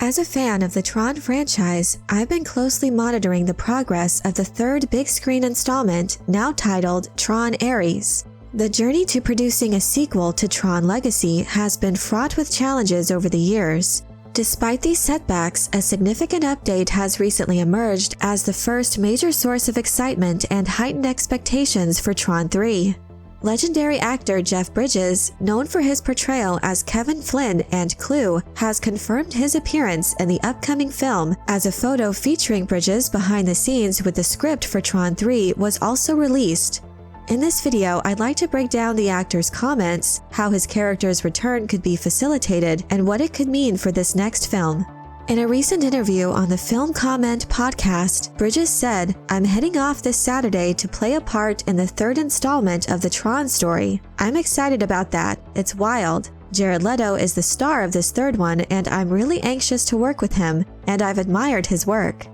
As a fan of the Tron franchise, I've been closely monitoring the progress of the third big-screen installment, now titled Tron Aries. The journey to producing a sequel to Tron Legacy has been fraught with challenges over the years. Despite these setbacks, a significant update has recently emerged as the first major source of excitement and heightened expectations for Tron 3. Legendary actor Jeff Bridges, known for his portrayal as Kevin Flynn and CLU, has confirmed his appearance in the upcoming film, as a photo featuring Bridges behind the scenes with the script for Tron 3 was also released. In this video, I'd like to break down the actor's comments, how his character's return could be facilitated, and what it could mean for this next film. In a recent interview on the Film Comment podcast, Bridges said, "I'm heading off this Saturday to play a part in the third installment of the Tron story. I'm excited about that. It's wild. Jared Leto is the star of this third one, and I'm really anxious to work with him, and I've admired his work."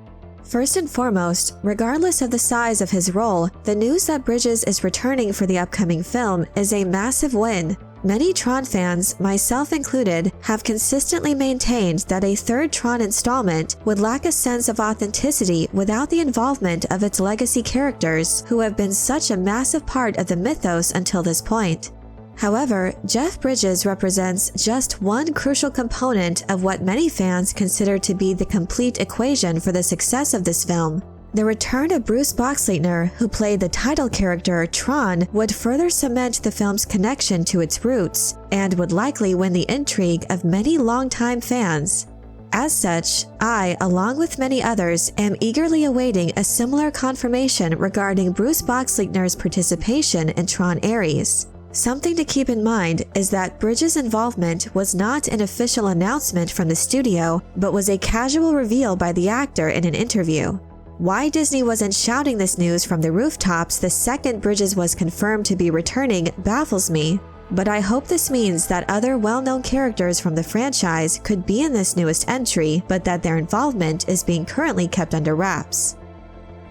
First and foremost, regardless of the size of his role, the news that Bridges is returning for the upcoming film is a massive win. Many Tron fans, myself included, have consistently maintained that a third Tron installment would lack a sense of authenticity without the involvement of its legacy characters, who have been such a massive part of the mythos until this point. However, Jeff Bridges represents just one crucial component of what many fans consider to be the complete equation for the success of this film. The return of Bruce Boxleitner, who played the title character Tron, would further cement the film's connection to its roots, and would likely win the intrigue of many longtime fans. As such, I, along with many others, am eagerly awaiting a similar confirmation regarding Bruce Boxleitner's participation in Tron Aries. Something to keep in mind is that Bridges' involvement was not an official announcement from the studio, but was a casual reveal by the actor in an interview. Why Disney wasn't shouting this news from the rooftops the second Bridges was confirmed to be returning baffles me, but I hope this means that other well-known characters from the franchise could be in this newest entry, but that their involvement is being currently kept under wraps.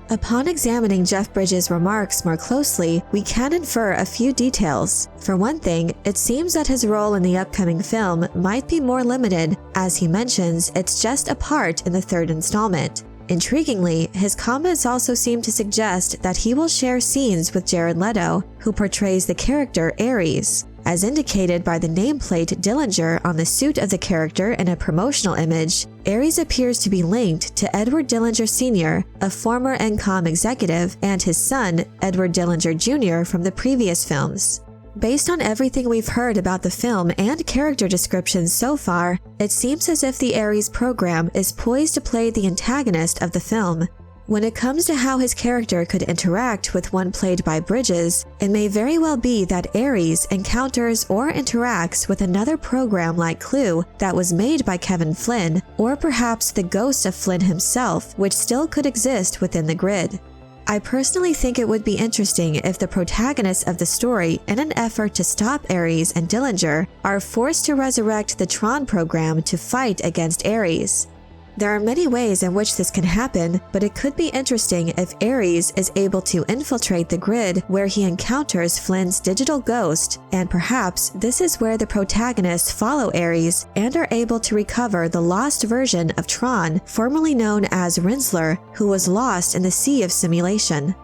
Upon examining Jeff Bridges' remarks more closely, we can infer a few details. For one thing, it seems that his role in the upcoming film might be more limited, as he mentions it's just a part in the third installment. Intriguingly, his comments also seem to suggest that he will share scenes with Jared Leto, who portrays the character Aries. As indicated by the nameplate Dillinger on the suit of the character in a promotional image, Aries appears to be linked to Edward Dillinger Sr., a former NCOM executive, and his son, Edward Dillinger Jr. from the previous films. Based on everything we've heard about the film and character descriptions so far, it seems as if the Aries program is poised to play the antagonist of the film. When it comes to how his character could interact with one played by Bridges, it may very well be that Aries encounters or interacts with another program like CLU that was made by Kevin Flynn, or perhaps the ghost of Flynn himself, which still could exist within the grid. I personally think it would be interesting if the protagonists of the story, in an effort to stop Aries and Dillinger, are forced to resurrect the Tron program to fight against Aries. There are many ways in which this can happen, but it could be interesting if Aries is able to infiltrate the grid where he encounters Flynn's digital ghost, and perhaps this is where the protagonists follow Aries and are able to recover the lost version of Tron, formerly known as Rinsler, who was lost in the sea of simulation.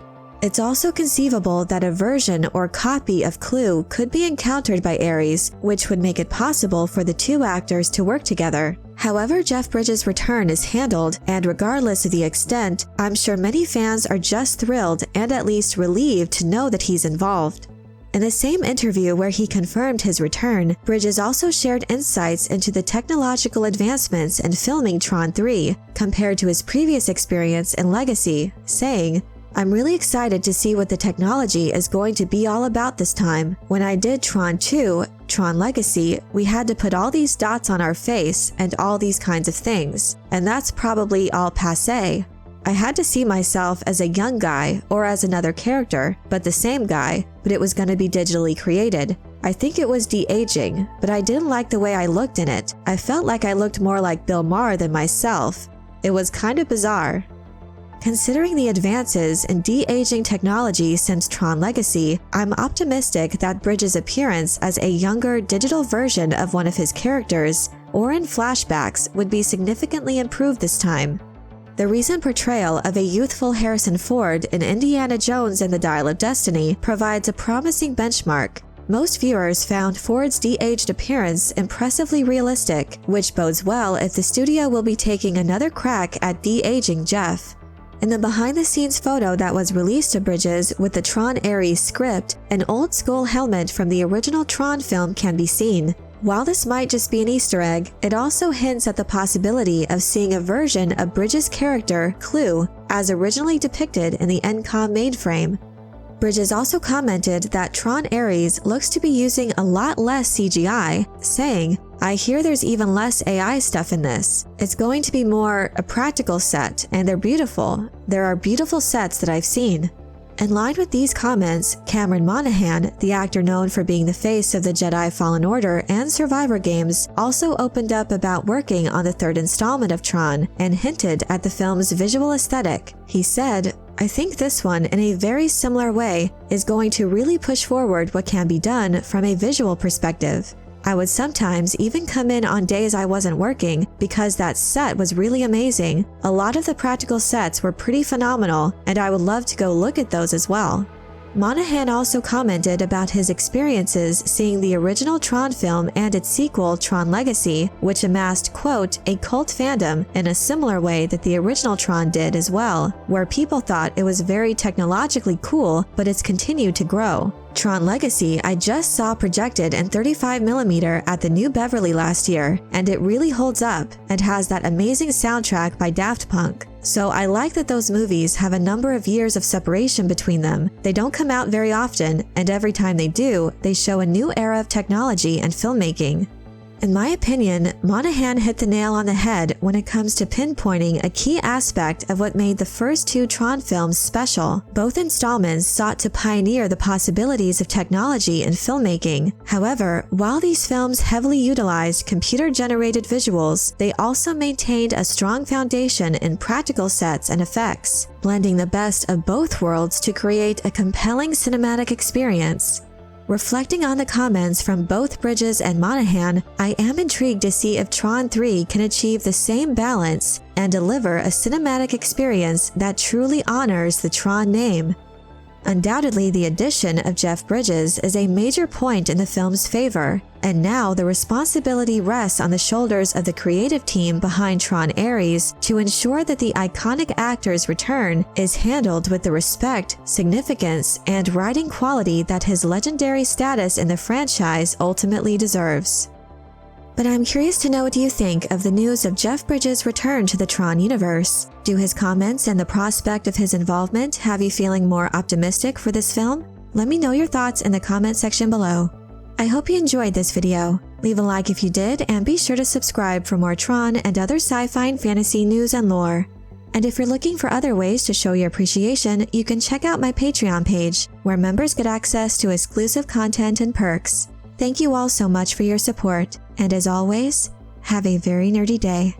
It's also conceivable that a version or copy of CLU could be encountered by Aries, which would make it possible for the two actors to work together. However Jeff Bridges' return is handled, and regardless of the extent, I'm sure many fans are just thrilled and at least relieved to know that he's involved. In the same interview where he confirmed his return, Bridges also shared insights into the technological advancements in filming Tron 3 compared to his previous experience in Legacy, saying, "I'm really excited to see what the technology is going to be all about this time. When I did Tron 2, Tron Legacy, we had to put all these dots on our face and all these kinds of things, and that's probably all passé. I had to see myself as a young guy or as another character, but the same guy, but it was going to be digitally created. I think it was de-aging, but I didn't like the way I looked in it. I felt like I looked more like Bill Maher than myself. It was kind of bizarre." Considering the advances in de-aging technology since Tron Legacy, I'm optimistic that Bridges' appearance as a younger digital version of one of his characters or in flashbacks would be significantly improved this time. The recent portrayal of a youthful Harrison Ford in Indiana Jones and the Dial of Destiny provides a promising benchmark. Most viewers found Ford's de-aged appearance impressively realistic, which bodes well if the studio will be taking another crack at de-aging Jeff. In the behind-the-scenes photo that was released to Bridges with the Tron Aries script, an old-school helmet from the original Tron film can be seen. While this might just be an Easter egg, it also hints at the possibility of seeing a version of Bridges' character, CLU, as originally depicted in the NCOM mainframe. Bridges also commented that Tron Aries looks to be using a lot less CGI, saying, "I hear there's even less AI stuff in this. It's going to be more a practical set, and they're beautiful. There are beautiful sets that I've seen." In line with these comments, Cameron Monaghan, the actor known for being the face of the Jedi Fallen Order and Survivor games, also opened up about working on the third installment of Tron and hinted at the film's visual aesthetic. He said, "I think this one, in a very similar way, is going to really push forward what can be done from a visual perspective. I would sometimes even come in on days I wasn't working because that set was really amazing. A lot of the practical sets were pretty phenomenal, and I would love to go look at those as well." Monaghan also commented about his experiences seeing the original Tron film and its sequel, Tron Legacy, which amassed, quote, "a cult fandom in a similar way that the original Tron did as well, where people thought it was very technologically cool, but it's continued to grow. Tron Legacy I just saw projected in 35mm at the New Beverly last year, and it really holds up and has that amazing soundtrack by Daft Punk. So I like that those movies have a number of years of separation between them. They don't come out very often, and every time they do, they show a new era of technology and filmmaking." In my opinion, Monaghan hit the nail on the head when it comes to pinpointing a key aspect of what made the first two Tron films special. Both installments sought to pioneer the possibilities of technology in filmmaking. However, while these films heavily utilized computer-generated visuals, they also maintained a strong foundation in practical sets and effects, blending the best of both worlds to create a compelling cinematic experience. Reflecting on the comments from both Bridges and Monaghan, I am intrigued to see if Tron 3 can achieve the same balance and deliver a cinematic experience that truly honors the Tron name. Undoubtedly, the addition of Jeff Bridges is a major point in the film's favor, and now the responsibility rests on the shoulders of the creative team behind Tron Aries to ensure that the iconic actor's return is handled with the respect, significance, and writing quality that his legendary status in the franchise ultimately deserves. But I'm curious to know what you think of the news of Jeff Bridges' return to the Tron universe. Do his comments and the prospect of his involvement have you feeling more optimistic for this film? Let me know your thoughts in the comment section below. I hope you enjoyed this video. Leave a like if you did, and be sure to subscribe for more Tron and other sci-fi and fantasy news and lore. And if you're looking for other ways to show your appreciation, you can check out my Patreon page, where members get access to exclusive content and perks. Thank you all so much for your support, and as always, have a very nerdy day.